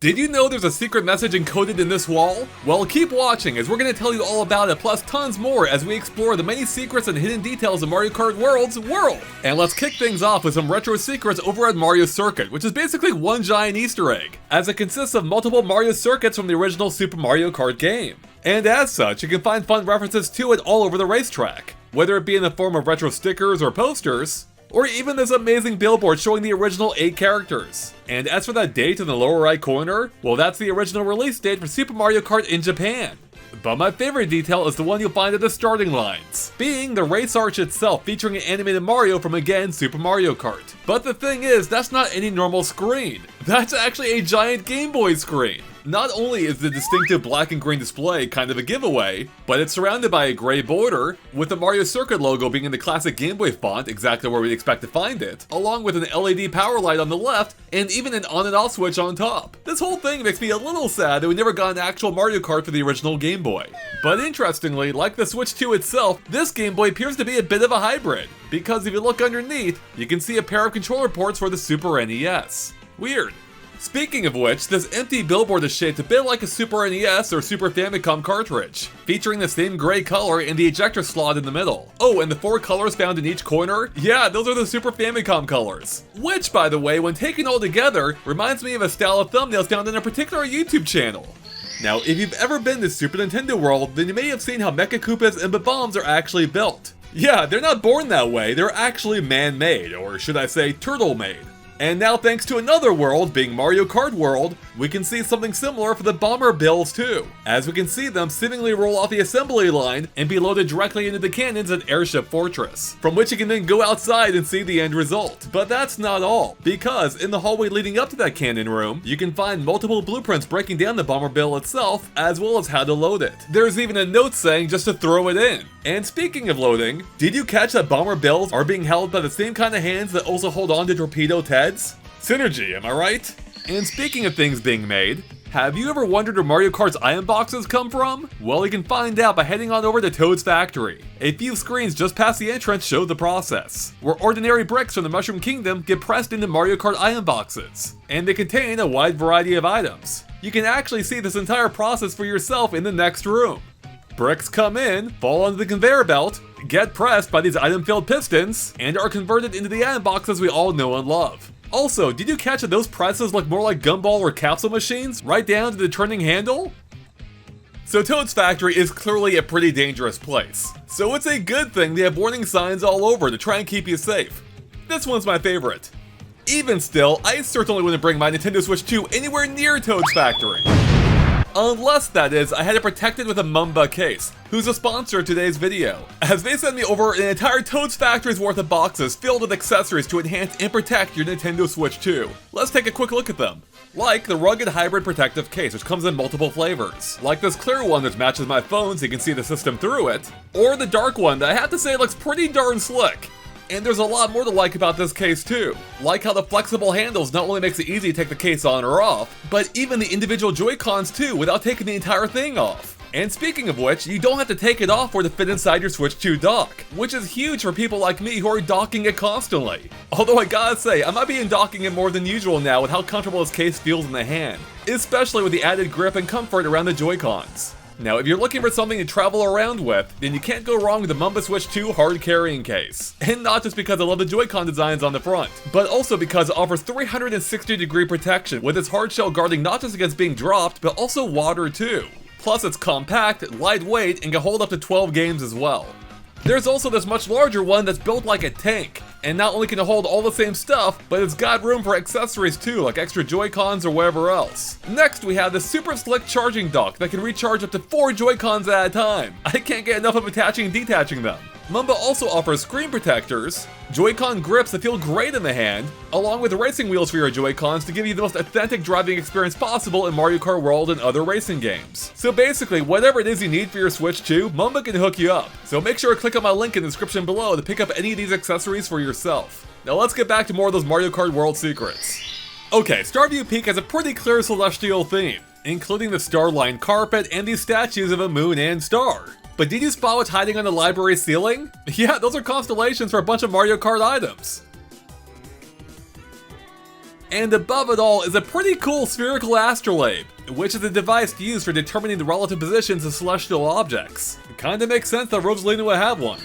Did you know there's a secret message encoded in this wall? Well, keep watching as we're going to tell you all about it, plus tons more as we explore the many secrets and hidden details of Mario Kart World's world. And let's kick things off with some retro secrets over at Mario Circuit, which is basically one giant Easter egg, as it consists of multiple Mario circuits from the original Super Mario Kart game. And as such, you can find fun references to it all over the racetrack, whether it be in the form of retro stickers or posters, or even this amazing billboard showing the original 8 characters. And as for that date in the lower right corner, well, that's the original release date for Super Mario Kart in Japan. But my favorite detail is the one you'll find at the starting lines, being the race arch itself featuring an animated Mario from, again, Super Mario Kart. But the thing is, that's not any normal screen. That's actually a giant Game Boy screen. Not only is the distinctive black and green display kind of a giveaway, but it's surrounded by a gray border, with the Mario Circuit logo being in the classic Game Boy font, exactly where we'd expect to find it, along with an LED power light on the left, and even an on and off switch on top. This whole thing makes me a little sad that we never got an actual Mario Kart for the original Game Boy. But interestingly, like the Switch 2 itself, this Game Boy appears to be a bit of a hybrid, because if you look underneath, you can see a pair of controller ports for the Super NES. Weird. Speaking of which, this empty billboard is shaped a bit like a Super NES or Super Famicom cartridge, featuring the same gray color and the ejector slot in the middle. Oh, and the 4 colors found in each corner? Yeah, those are the Super Famicom colors. Which, by the way, when taken all together, reminds me of a style of thumbnails found in a particular YouTube channel. Now, if you've ever been to Super Nintendo World, then you may have seen how Mecha Koopas and Bob-ombs are actually built. Yeah, they're not born that way, they're actually man-made, or should I say turtle-made. And now, thanks to another world, being Mario Kart World, we can see something similar for the bomber bills too, as we can see them seemingly roll off the assembly line and be loaded directly into the cannons at Airship Fortress, from which you can then go outside and see the end result. But that's not all, because in the hallway leading up to that cannon room, you can find multiple blueprints breaking down the bomber bill itself, as well as how to load it. There's even a note saying just to throw it in. And speaking of loading, did you catch that bomber bills are being held by the same kind of hands that also hold on to torpedo heads? Synergy, am I right? And speaking of things being made, have you ever wondered where Mario Kart's iron boxes come from? Well, you can find out by heading on over to Toad's factory. A few screens just past the entrance show the process, where ordinary bricks from the Mushroom Kingdom get pressed into Mario Kart iron boxes, and they contain a wide variety of items. You can actually see this entire process for yourself in the next room. Bricks come in, fall onto the conveyor belt, get pressed by these item-filled pistons, and are converted into the iron boxes we all know and love. Also, did you catch that those presses look more like gumball or capsule machines, right down to the turning handle? So Toad's factory is clearly a pretty dangerous place, so it's a good thing they have warning signs all over to try and keep you safe. This one's my favorite. Even still, I certainly wouldn't bring my Nintendo Switch 2 anywhere near Toad's factory. Unless, that is, I had it protected with a Mamba case, who's a sponsor of today's video, as they sent me over an entire Toad's Factory's worth of boxes filled with accessories to enhance and protect your Nintendo Switch 2. Let's take a quick look at them. Like the rugged hybrid protective case, which comes in multiple flavors, like this clear one that matches my phone so you can see the system through it, or the dark one that I have to say looks pretty darn slick. And there's a lot more to like about this case too. Like how the flexible handles not only makes it easy to take the case on or off, but even the individual Joy-Cons too without taking the entire thing off. And speaking of which, you don't have to take it off for it to fit inside your Switch 2 dock, which is huge for people like me who are docking it constantly. Although I gotta say, I might be docking it more than usual now with how comfortable this case feels in the hand, especially with the added grip and comfort around the Joy-Cons. Now, if you're looking for something to travel around with, then you can't go wrong with the Mamba Switch 2 hard carrying case. And not just because I love the Joy-Con designs on the front, but also because it offers 360-degree protection, with its hard shell guarding not just against being dropped, but also water too. Plus it's compact, lightweight, and can hold up to 12 games as well. There's also this much larger one that's built like a tank, and not only can it hold all the same stuff, but it's got room for accessories too, like extra Joy-Cons or whatever else. Next, we have the super slick charging dock that can recharge up to 4 Joy-Cons at a time. I can't get enough of attaching and detaching them. Mamba also offers screen protectors, Joy-Con grips that feel great in the hand, along with racing wheels for your Joy-Cons to give you the most authentic driving experience possible in Mario Kart World and other racing games. So basically, whatever it is you need for your Switch 2, Mamba can hook you up. So make sure to click on my link in the description below to pick up any of these accessories for yourself. Now let's get back to more of those Mario Kart World secrets. Okay, Starview Peak has a pretty clear celestial theme, including the star-lined carpet and these statues of a moon and star. But did you spot what's hiding on the library ceiling? Yeah, those are constellations for a bunch of Mario Kart items. And above it all is a pretty cool spherical astrolabe, which is a device used for determining the relative positions of celestial objects. It kinda makes sense that Rosalina would have one.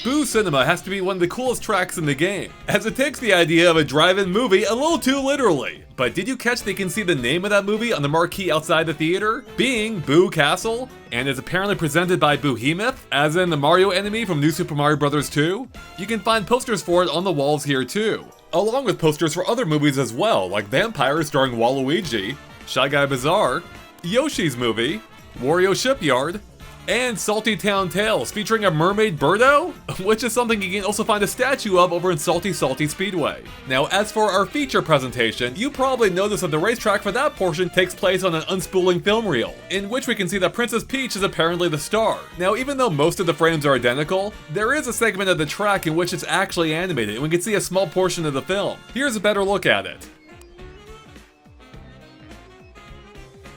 Boo Cinema has to be one of the coolest tracks in the game, as it takes the idea of a drive-in movie a little too literally. But did you catch that you can see the name of that movie on the marquee outside the theater? Being Boo Castle, and is apparently presented by Behemoth, as in the Mario enemy from New Super Mario Bros. 2. You can find posters for it on the walls here too, along with posters for other movies as well, like Vampires starring Waluigi, Shy Guy Bazaar, Yoshi's Movie, Wario Shipyard, and Salty Town Tales featuring a mermaid Birdo, which is something you can also find a statue of over in Salty Speedway. Now, as for our feature presentation, you probably noticed that the racetrack for that portion takes place on an unspooling film reel, in which we can see that Princess Peach is apparently the star. Now, even though most of the frames are identical, there is a segment of the track in which it's actually animated, and we can see a small portion of the film. Here's a better look at it.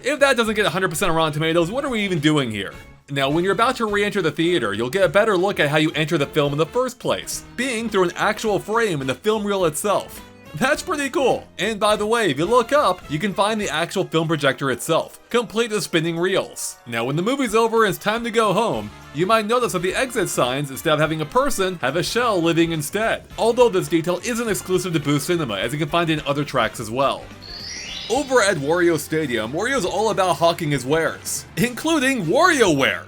If that doesn't get 100% on Rotten Tomatoes, what are we even doing here? Now, when you're about to re-enter the theater, you'll get a better look at how you enter the film in the first place, being through an actual frame in the film reel itself. That's pretty cool. And by the way, if you look up, you can find the actual film projector itself, complete with spinning reels. Now, when the movie's over and it's time to go home, you might notice that the exit signs, instead of having a person, have a shell living instead. Although this detail isn't exclusive to Boo Cinema, as you can find it in other tracks as well. Over at Wario Stadium, Wario's all about hawking his wares, including WarioWare.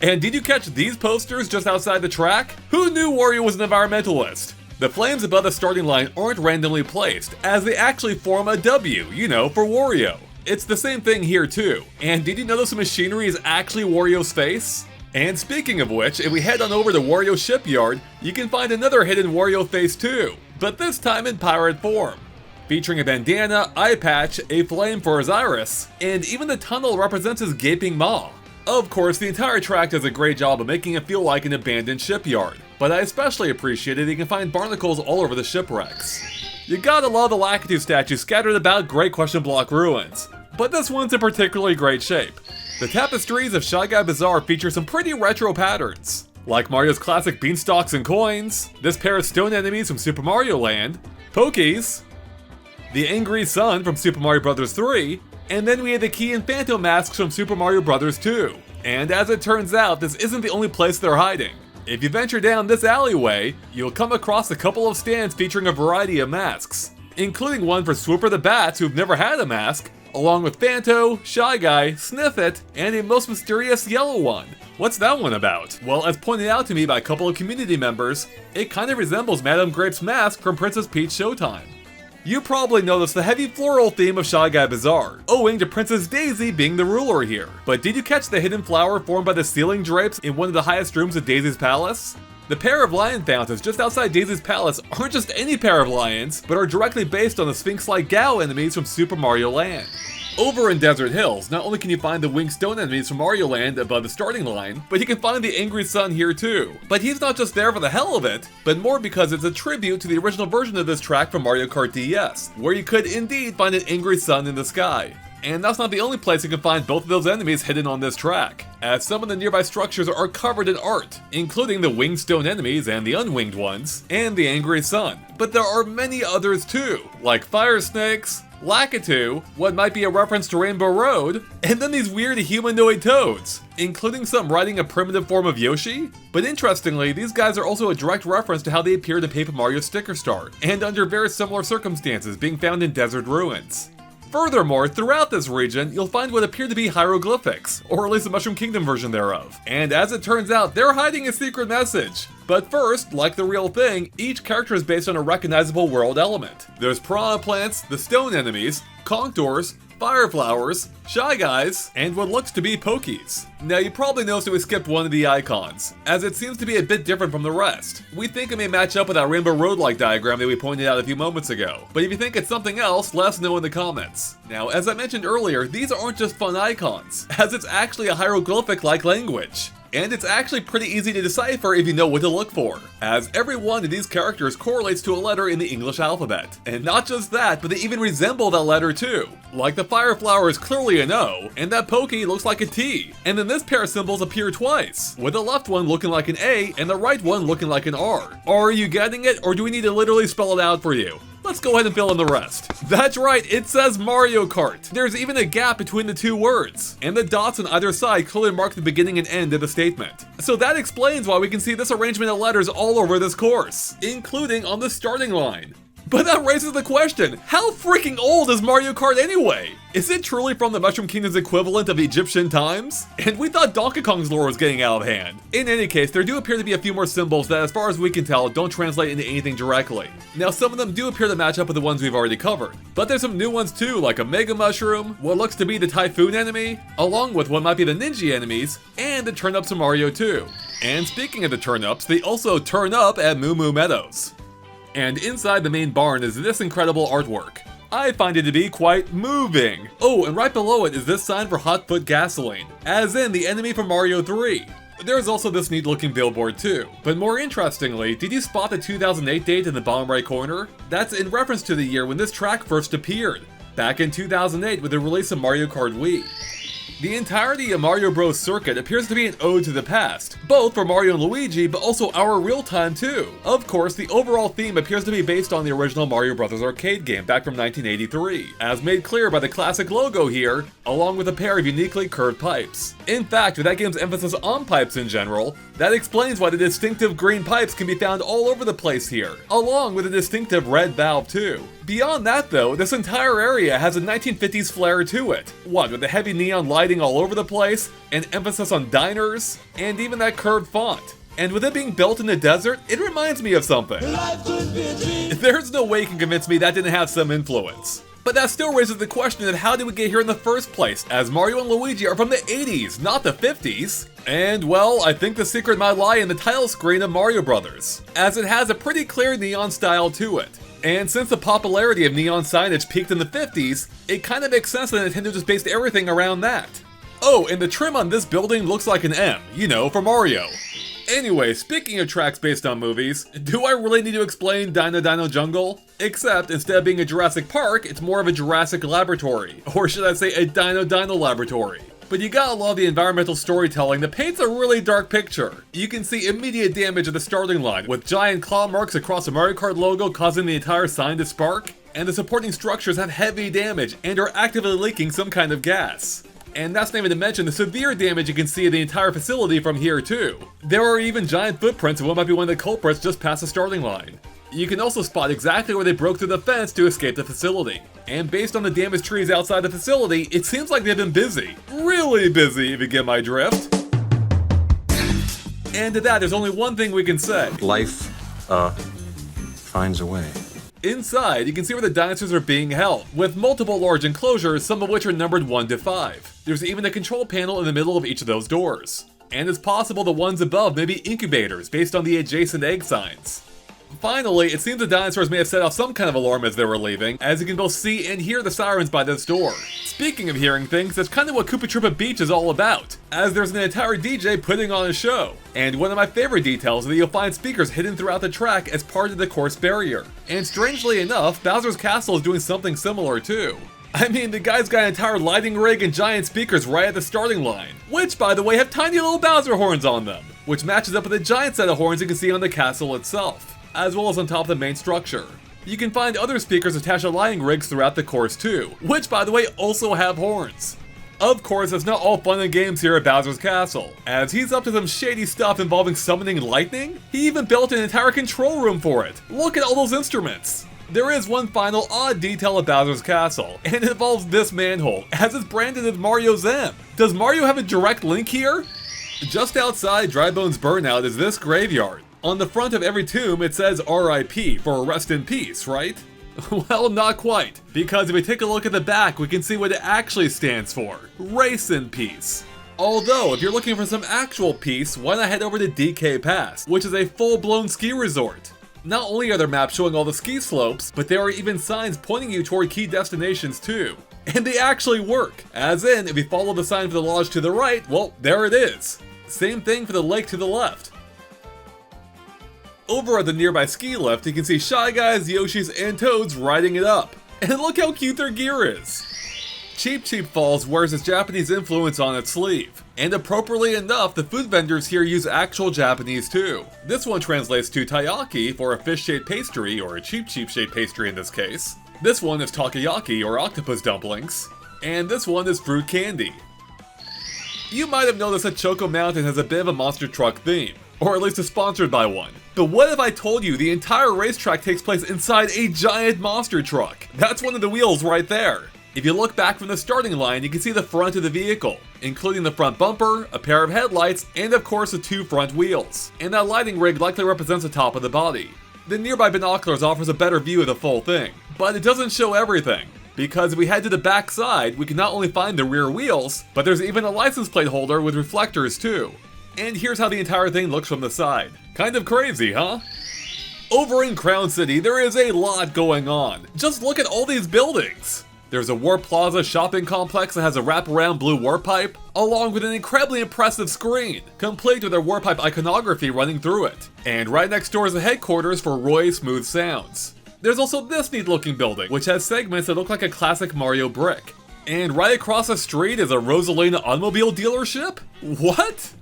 And did you catch these posters just outside the track? Who knew Wario was an environmentalist? The flames above the starting line aren't randomly placed, as they actually form a W, you know, for Wario. It's the same thing here too. And did you notice the machinery is actually Wario's face? And speaking of which, if we head on over to Wario Shipyard, you can find another hidden Wario face too, but this time in pirate form, featuring a bandana, eye patch, a flame for his iris, and even the tunnel represents his gaping maw. Of course, the entire track does a great job of making it feel like an abandoned shipyard, but I especially appreciate it you can find barnacles all over the shipwrecks. You gotta love the Lakitu statues scattered about Great Question Block ruins, but this one's in particularly great shape. The tapestries of Shy Guy Bazaar feature some pretty retro patterns, like Mario's classic beanstalks and coins, this pair of stone enemies from Super Mario Land, Pokies, the Angry Sun from Super Mario Bros. 3, and then we have the Key and Phantom masks from Super Mario Bros. 2. And as it turns out, this isn't the only place they're hiding. If you venture down this alleyway, you'll come across a couple of stands featuring a variety of masks, including one for Swooper the Bats who've never had a mask, along with Phanto, Shy Guy, Sniff It, and a most mysterious yellow one. What's that one about? Well, as pointed out to me by a couple of community members, it kind of resembles Madame Grape's mask from Princess Peach Showtime. You probably noticed the heavy floral theme of Shy Guy Bazaar, owing to Princess Daisy being the ruler here. But did you catch the hidden flower formed by the ceiling drapes in one of the highest rooms of Daisy's palace? The pair of lion fountains just outside Daisy's palace aren't just any pair of lions, but are directly based on the Sphinx-like Gao enemies from Super Mario Land. Over in Desert Hills, not only can you find the winged stone enemies from Mario Land above the starting line, but you can find the Angry Sun here too. But he's not just there for the hell of it, but more because it's a tribute to the original version of this track from Mario Kart DS, where you could indeed find an Angry Sun in the sky. And that's not the only place you can find both of those enemies hidden on this track, as some of the nearby structures are covered in art, including the winged stone enemies and the unwinged ones, and the Angry Sun. But there are many others too, like fire snakes, Lakitu, what might be a reference to Rainbow Road, and then these weird humanoid toads, including some riding a primitive form of Yoshi. But interestingly, these guys are also a direct reference to how they appeared in Paper Mario Sticker Star, and under very similar circumstances being found in desert ruins. Furthermore, throughout this region, you'll find what appear to be hieroglyphics, or at least the Mushroom Kingdom version thereof. And as it turns out, they're hiding a secret message. But first, like the real thing, each character is based on a recognizable world element. There's piranha plants, the stone enemies, conch doors, fire flowers, Shy Guys, and what looks to be Pokies. Now you probably noticed that we skipped one of the icons, as it seems to be a bit different from the rest. We think it may match up with that Rainbow Road-like diagram that we pointed out a few moments ago, but if you think it's something else, let us know in the comments. Now, as I mentioned earlier, these aren't just fun icons, as it's actually a hieroglyphic-like language. And it's actually pretty easy to decipher if you know what to look for, as every one of these characters correlates to a letter in the English alphabet. And not just that, but they even resemble that letter too. Like the fire flower is clearly an O, and that Poke looks like a T. And then this pair of symbols appear twice, with the left one looking like an A and the right one looking like an R. Are you getting it, or do we need to literally spell it out for you? Let's go ahead and fill in the rest. That's right, it says Mario Kart. There's even a gap between the two words, and the dots on either side clearly mark the beginning and end of the statement. So that explains why we can see this arrangement of letters all over this course, including on the starting line. But that raises the question, how freaking old is Mario Kart anyway? Is it truly from the Mushroom Kingdom's equivalent of Egyptian times? And we thought Donkey Kong's lore was getting out of hand. In any case, there do appear to be a few more symbols that, as far as we can tell, don't translate into anything directly. Now, some of them do appear to match up with the ones we've already covered, but there's some new ones too, like a Mega Mushroom, what looks to be the Typhoon enemy, along with what might be the Ninja enemies, and the turn-ups of Mario 2. And speaking of the turn-ups, they also turn up at Moo Moo Meadows. And inside the main barn is this incredible artwork. I find it to be quite moving. Oh, and right below it is this sign for Hot Foot Gasoline, as in the enemy from Mario 3. There's also this neat looking billboard too. But more interestingly, did you spot the 2008 date in the bottom right corner? That's in reference to the year when this track first appeared, back in 2008 with the release of Mario Kart Wii. The entirety of Mario Bros. Circuit appears to be an ode to the past, both for Mario and Luigi, but also our real time too. Of course, the overall theme appears to be based on the original Mario Bros. Arcade game back from 1983, as made clear by the classic logo here, along with a pair of uniquely curved pipes. In fact, with that game's emphasis on pipes in general, that explains why the distinctive green pipes can be found all over the place here, along with a distinctive red valve too. Beyond that though, this entire area has a 1950s flair to it. What, with the heavy neon lighting all over the place, an emphasis on diners, and even that curved font. And with it being built in the desert, it reminds me of something. There's no way you can convince me that didn't have some influence. But that still raises the question of how did we get here in the first place, as Mario and Luigi are from the 80s, not the 50s. And well, I think the secret might lie in the title screen of Mario Bros., as it has a pretty clear neon style to it. And since the popularity of neon signage peaked in the 50s, it kind of makes sense that Nintendo just based everything around that. Oh, and the trim on this building looks like an M, you know, for Mario. Anyway, speaking of tracks based on movies, do I really need to explain Dino Dino Jungle? Except, instead of being a Jurassic Park, it's more of a Jurassic Laboratory. Or should I say a Dino Dino Laboratory. But you gotta love the environmental storytelling that paints a really dark picture. You can see immediate damage at the starting line, with giant claw marks across the Mario Kart logo causing the entire sign to spark, and the supporting structures have heavy damage and are actively leaking some kind of gas. And that's not even to mention the severe damage you can see of the entire facility from here too. There are even giant footprints of what might be one of the culprits just past the starting line. You can also spot exactly where they broke through the fence to escape the facility. And based on the damaged trees outside the facility, it seems like they've been busy. Really busy, if you get my drift. And to that, there's only one thing we can say. Life, finds a way. Inside, you can see where the dinosaurs are being held, with multiple large enclosures, some of which are numbered 1 to 5. There's even a control panel in the middle of each of those doors. And it's possible the ones above may be incubators based on the adjacent egg signs. Finally, it seems the dinosaurs may have set off some kind of alarm as they were leaving, as you can both see and hear the sirens by this door. Speaking of hearing things, that's kind of what Koopa Troopa Beach is all about, as there's an entire DJ putting on a show. And one of my favorite details is that you'll find speakers hidden throughout the track as part of the course barrier. And strangely enough, Bowser's Castle is doing something similar too. I mean, the guy's got an entire lighting rig and giant speakers right at the starting line, which by the way have tiny little Bowser horns on them, which matches up with the giant set of horns you can see on the castle itself, as well as on top of the main structure. You can find other speakers attached to lighting rigs throughout the course too, which by the way also have horns. Of course, it's not all fun and games here at Bowser's Castle, as he's up to some shady stuff involving summoning lightning. He even built an entire control room for it. Look at all those instruments. There is one final odd detail of Bowser's Castle, and it involves this manhole, as it's branded as Mario's M. Does Mario have a direct link here? Just outside Drybone's Burnout is this graveyard. On the front of every tomb it says RIP for rest in peace, right? Well, not quite, because if we take a look at the back we can see what it actually stands for. Race in Peace. Although, if you're looking for some actual peace, why not head over to DK Pass, which is a full-blown ski resort. Not only are there maps showing all the ski slopes, but there are even signs pointing you toward key destinations too. And they actually work, as in, if you follow the sign for the lodge to the right, well, there it is. Same thing for the lake to the left. Over at the nearby ski lift, you can see Shy Guys, Yoshis, and Toads riding it up. And look how cute their gear is. Cheep Falls wears its Japanese influence on its sleeve. And appropriately enough, the food vendors here use actual Japanese too. This one translates to taiyaki for a fish-shaped pastry, or a cheap-shaped pastry in this case. This one is takoyaki, or octopus dumplings. And this one is fruit candy. You might have noticed that Choco Mountain has a bit of a monster truck theme, or at least is sponsored by one. But what if I told you the entire racetrack takes place inside a giant monster truck? That's one of the wheels right there. If you look back from the starting line, you can see the front of the vehicle, including the front bumper, a pair of headlights, and of course the 2 front wheels. And that lighting rig likely represents the top of the body. The nearby binoculars offers a better view of the full thing, but it doesn't show everything. Because if we head to the back side, we can not only find the rear wheels, but there's even a license plate holder with reflectors too. And here's how the entire thing looks from the side. Kind of crazy, huh? Over in Crown City, there is a lot going on. Just look at all these buildings. There's a Warp Plaza shopping complex that has a wraparound blue warp pipe, along with an incredibly impressive screen, complete with their warp pipe iconography running through it. And right next door is the headquarters for Roy Smooth Sounds. There's also this neat looking building, which has segments that look like a classic Mario brick. And right across the street is a Rosalina automobile dealership? What?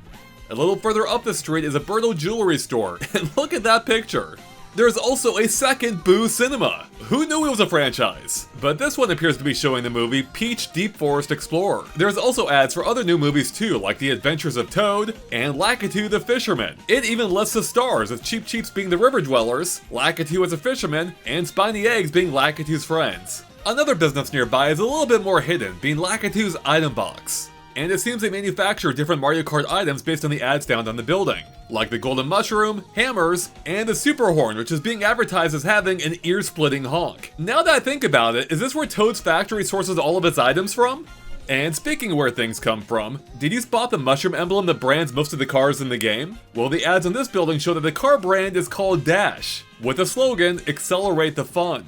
A little further up the street is a Burnout jewelry store, and look at that picture. There's also a second Boo Cinema. Who knew it was a franchise? But this one appears to be showing the movie Peach Deep Forest Explorer. There's also ads for other new movies too, like The Adventures of Toad and Lakitu the Fisherman. It even lists the stars, with Cheeps being the river dwellers, Lakitu as a fisherman, and Spiny Eggs being Lakitu's friends. Another business nearby is a little bit more hidden, being Lakitu's item box. And it seems they manufacture different Mario Kart items based on the ads found on the building, like the Golden Mushroom, hammers, and the Super Horn, which is being advertised as having an ear-splitting honk. Now that I think about it, is this where Toad's factory sources all of its items from? And speaking of where things come from, did you spot the mushroom emblem that brands most of the cars in the game? Well, the ads on this building show that the car brand is called Dash, with the slogan, "Accelerate the Fun."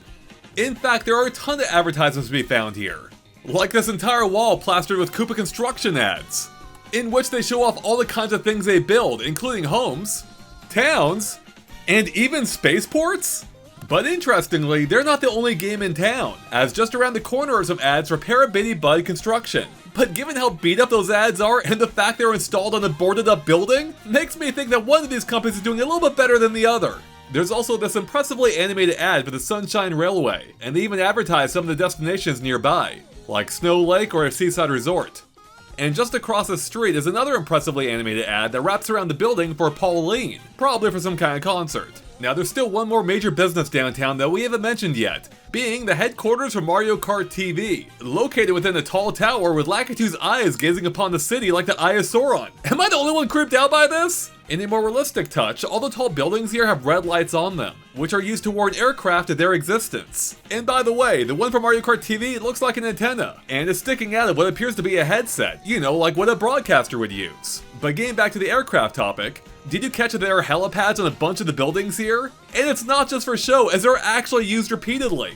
In fact, there are a ton of advertisements to be found here. Like this entire wall plastered with Koopa construction ads, in which they show off all the kinds of things they build, including homes, towns, and even spaceports? But interestingly, they're not the only game in town, as just around the corner are some ads for Parabitty Bud Construction. But given how beat up those ads are, and the fact they're installed on a boarded up building, makes me think that one of these companies is doing a little bit better than the other. There's also this impressively animated ad for the Sunshine Railway, and they even advertise some of the destinations nearby, like Snow Lake or a seaside resort. And just across the street is another impressively animated ad that wraps around the building for Pauline, probably for some kind of concert. Now there's still one more major business downtown that we haven't mentioned yet, being the headquarters for Mario Kart TV, located within a tall tower with Lakitu's eyes gazing upon the city like the Eye of Sauron. Am I the only one creeped out by this? In a more realistic touch, all the tall buildings here have red lights on them, which are used to warn aircraft of their existence. And by the way, the one for Mario Kart TV looks like an antenna, and is sticking out of what appears to be a headset, you know, like what a broadcaster would use. But getting back to the aircraft topic, did you catch that there are helipads on a bunch of the buildings here? And it's not just for show, as they're actually used repeatedly.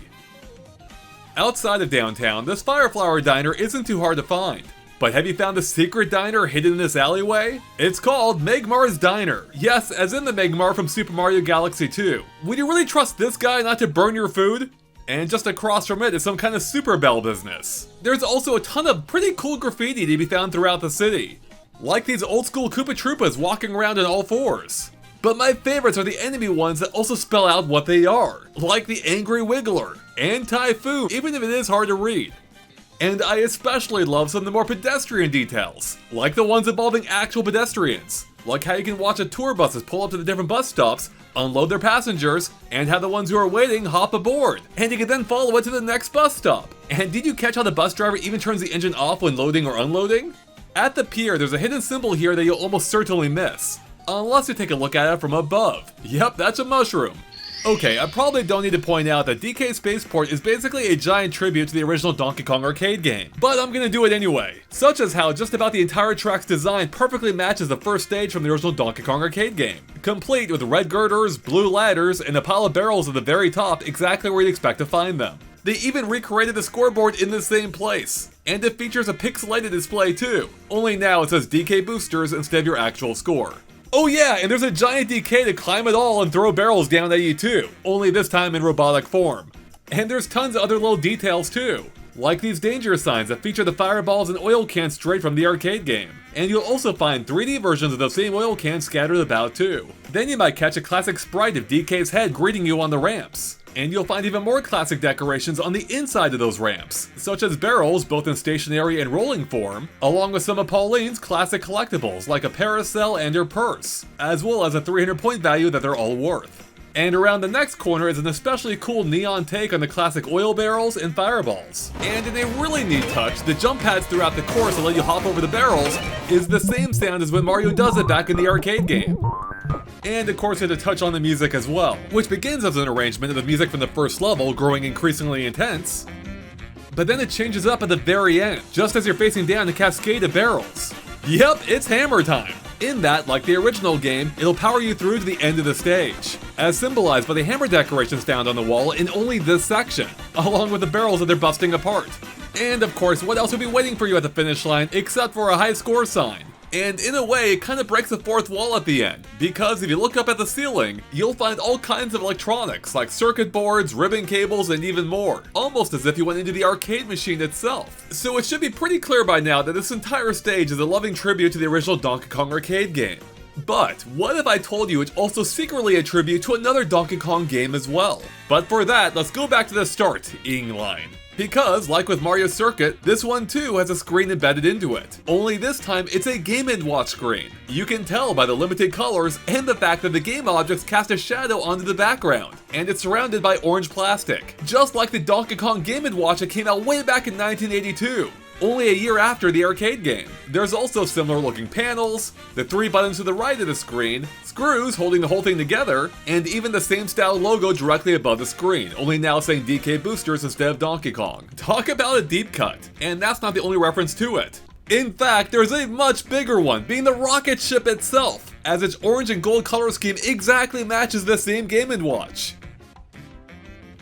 Outside of downtown, this Fireflower Diner isn't too hard to find. But have you found a secret diner hidden in this alleyway? It's called Magmar's Diner. Yes, as in the Magmar from Super Mario Galaxy 2. Would you really trust this guy not to burn your food? And just across from it is some kind of Super Bell business. There's also a ton of pretty cool graffiti to be found throughout the city, like these old school Koopa Troopas walking around on all fours. But my favorites are the enemy ones that also spell out what they are, like the Angry Wiggler and Typhoon, even if it is hard to read. And I especially love some of the more pedestrian details, like the ones involving actual pedestrians, like how you can watch a tour buses pull up to the different bus stops, unload their passengers, and have the ones who are waiting hop aboard, and you can then follow it to the next bus stop. And did you catch how the bus driver even turns the engine off when loading or unloading? At the pier, there's a hidden symbol here that you'll almost certainly miss, unless you take a look at it from above. Yep, that's a mushroom. Okay, I probably don't need to point out that DK Spaceport is basically a giant tribute to the original Donkey Kong arcade game, but I'm gonna do it anyway. Such as how just about the entire track's design perfectly matches the first stage from the original Donkey Kong arcade game, complete with red girders, blue ladders, and a pile of barrels at the very top exactly where you'd expect to find them. They even recreated the scoreboard in the same place, and it features a pixelated display too, only now it says DK Boosters instead of your actual score. Oh yeah, and there's a giant DK to climb it all and throw barrels down at you too, only this time in robotic form. And there's tons of other little details too, like these danger signs that feature the fireballs and oil cans straight from the arcade game. And you'll also find 3D versions of those same oil cans scattered about too. Then you might catch a classic sprite of DK's head greeting you on the ramps. And you'll find even more classic decorations on the inside of those ramps, such as barrels both in stationary and rolling form, along with some of Pauline's classic collectibles like a parasol and her purse, as well as a 300 point value that they're all worth. And around the next corner is an especially cool neon take on the classic oil barrels and fireballs. And in a really neat touch, the jump pads throughout the course that let you hop over the barrels is the same sound as when Mario does it back in the arcade game. And of course, to touch on the music as well, which begins as an arrangement of the music from the first level, growing increasingly intense, but then it changes up at the very end, just as you're facing down a cascade of barrels. Yep, it's hammer time! In that, like the original game, it'll power you through to the end of the stage, as symbolized by the hammer decorations found on the wall in only this section, along with the barrels that they're busting apart. And of course, what else would be waiting for you at the finish line except for a high score sign? And in a way, it kind of breaks the fourth wall at the end, because if you look up at the ceiling, you'll find all kinds of electronics, like circuit boards, ribbon cables, and even more, almost as if you went into the arcade machine itself. So it should be pretty clear by now that this entire stage is a loving tribute to the original Donkey Kong arcade game. But what if I told you it's also secretly a tribute to another Donkey Kong game as well? But for that, let's go back to the start-ing line. Because, like with Mario Circuit, this one too has a screen embedded into it. Only this time, it's a Game & Watch screen. You can tell by the limited colors and the fact that the game objects cast a shadow onto the background, and it's surrounded by orange plastic, just like the Donkey Kong Game & Watch that came out way back in 1982. Only a year after the arcade game. There's also similar looking panels, the 3 buttons to the right of the screen, screws holding the whole thing together, and even the same style logo directly above the screen, only now saying DK Boosters instead of Donkey Kong. Talk about a deep cut. And that's not the only reference to it. In fact, there's a much bigger one, being the rocket ship itself, as its orange and gold color scheme exactly matches the same Game & Watch.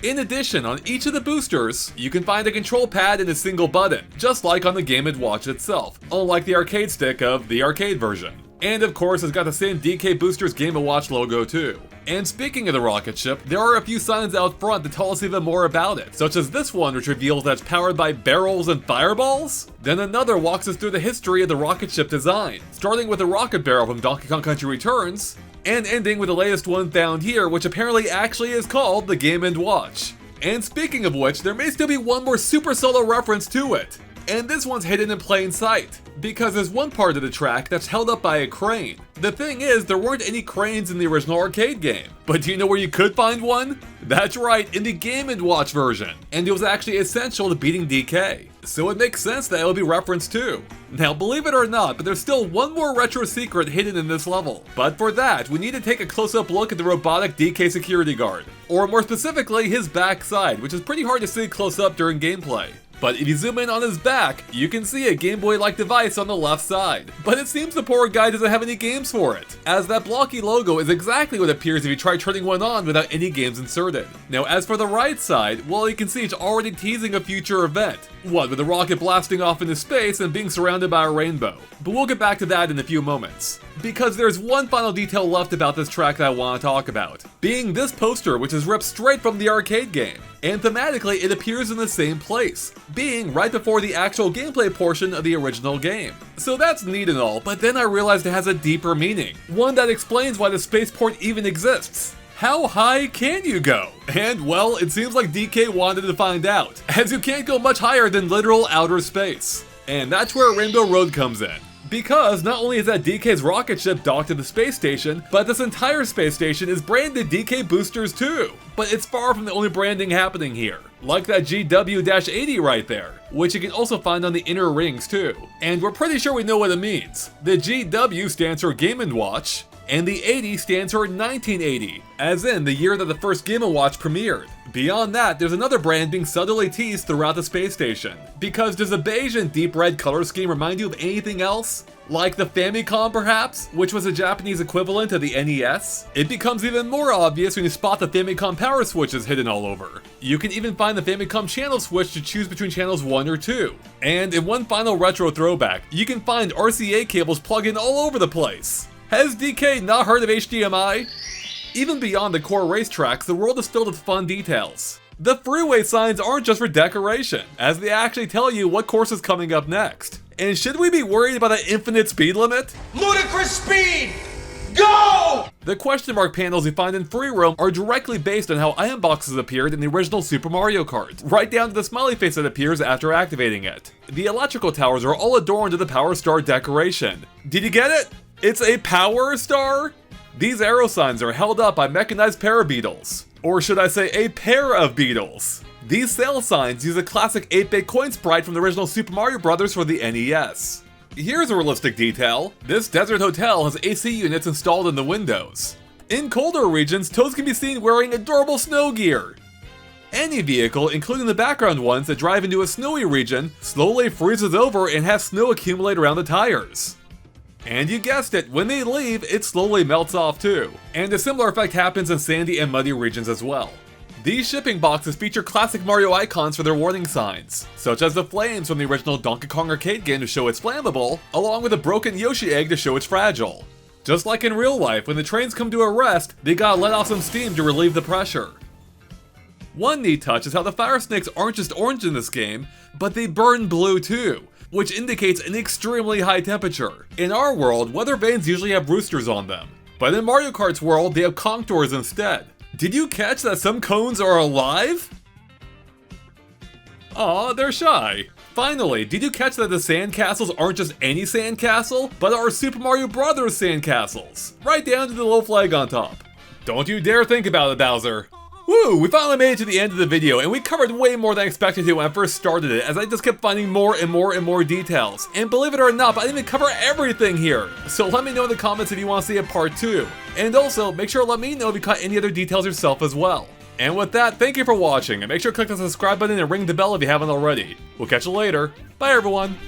In addition, on each of the boosters, you can find a control pad and a single button, just like on the Game & Watch itself, unlike the arcade stick of the arcade version. And of course, it's got the same DK Boosters Game & Watch logo too. And speaking of the rocket ship, there are a few signs out front that tell us even more about it, such as this one which reveals that it's powered by barrels and fireballs. Then another walks us through the history of the rocket ship design, starting with the rocket barrel from Donkey Kong Country Returns, and ending with the latest one found here, which apparently actually is called the Game & Watch. And speaking of which, there may still be one more Super Solo reference to it. And this one's hidden in plain sight, because there's one part of the track that's held up by a crane. The thing is, there weren't any cranes in the original arcade game. But do you know where you could find one? That's right, in the Game & Watch version. And it was actually essential to beating DK. So it makes sense that it will be referenced too. Now believe it or not, but there's still one more retro secret hidden in this level. But for that, we need to take a close-up look at the robotic DK security guard. Or more specifically, his backside, which is pretty hard to see close up during gameplay. But if you zoom in on his back, you can see a Game Boy-like device on the left side. But it seems the poor guy doesn't have any games for it, as that blocky logo is exactly what appears if you try turning one on without any games inserted. Now as for the right side, well, you can see it's already teasing a future event. What, with the rocket blasting off into space and being surrounded by a rainbow. But we'll get back to that in a few moments. Because there's one final detail left about this track that I want to talk about, being this poster, which is ripped straight from the arcade game. And thematically, it appears in the same place, being right before the actual gameplay portion of the original game. So that's neat and all, but then I realized it has a deeper meaning, one that explains why the spaceport even exists. How high can you go? And well, it seems like DK wanted to find out, as you can't go much higher than literal outer space. And that's where Rainbow Road comes in. Because not only is that DK's rocket ship docked to the space station, but this entire space station is branded DK Boosters too. But it's far from the only branding happening here. Like that GW-80 right there, which you can also find on the inner rings too. And we're pretty sure we know what it means. The GW stands for Game & Watch, and the 80 stands for 1980, as in the year that the first Game & Watch premiered. Beyond that, there's another brand being subtly teased throughout the space station. Because does a beige and deep red color scheme remind you of anything else? Like the Famicom perhaps, which was a Japanese equivalent of the NES? It becomes even more obvious when you spot the Famicom power switches hidden all over. You can even find the Famicom channel switch to choose between channels 1 or 2. And in one final retro throwback, you can find RCA cables plugged in all over the place. Has DK not heard of HDMI? Even beyond the core racetracks, the world is filled with fun details. The freeway signs aren't just for decoration, as they actually tell you what course is coming up next. And should we be worried about an infinite speed limit? Ludicrous speed! Go! The question mark panels you find in Free Roam are directly based on how item boxes appeared in the original Super Mario Kart, right down to the smiley face that appears after activating it. The electrical towers are all adorned to the Power Star decoration. Did you get it? It's a Power Star? These arrow signs are held up by mechanized parabeetles. Or should I say a pair of beetles. These sail signs use a classic 8-bit coin sprite from the original Super Mario Bros. For the NES. Here's a realistic detail. This desert hotel has AC units installed in the windows. In colder regions, Toads can be seen wearing adorable snow gear. Any vehicle, including the background ones that drive into a snowy region, slowly freezes over and has snow accumulate around the tires. And you guessed it, when they leave, it slowly melts off too. And a similar effect happens in sandy and muddy regions as well. These shipping boxes feature classic Mario icons for their warning signs, such as the flames from the original Donkey Kong arcade game to show it's flammable, along with a broken Yoshi egg to show it's fragile. Just like in real life, when the trains come to a rest, they gotta let off some steam to relieve the pressure. One neat touch is how the fire snakes aren't just orange in this game, but they burn blue too, which indicates an extremely high temperature. In our world, weather vanes usually have roosters on them, but in Mario Kart's world, they have contours instead. Did you catch that some cones are alive? Aw, they're shy. Finally, did you catch that the sandcastles aren't just any sandcastle, but are Super Mario Bros. Sandcastles? Right down to the little flag on top. Don't you dare think about it, Bowser. Woo, we finally made it to the end of the video, and we covered way more than I expected to when I first started it, as I just kept finding more and more details. And believe it or not, I didn't even cover everything here. So let me know in the comments if you want to see a part 2. And also, make sure to let me know if you caught any other details yourself as well. And with that, thank you for watching, and make sure to click the subscribe button and ring the bell if you haven't already. We'll catch you later. Bye everyone.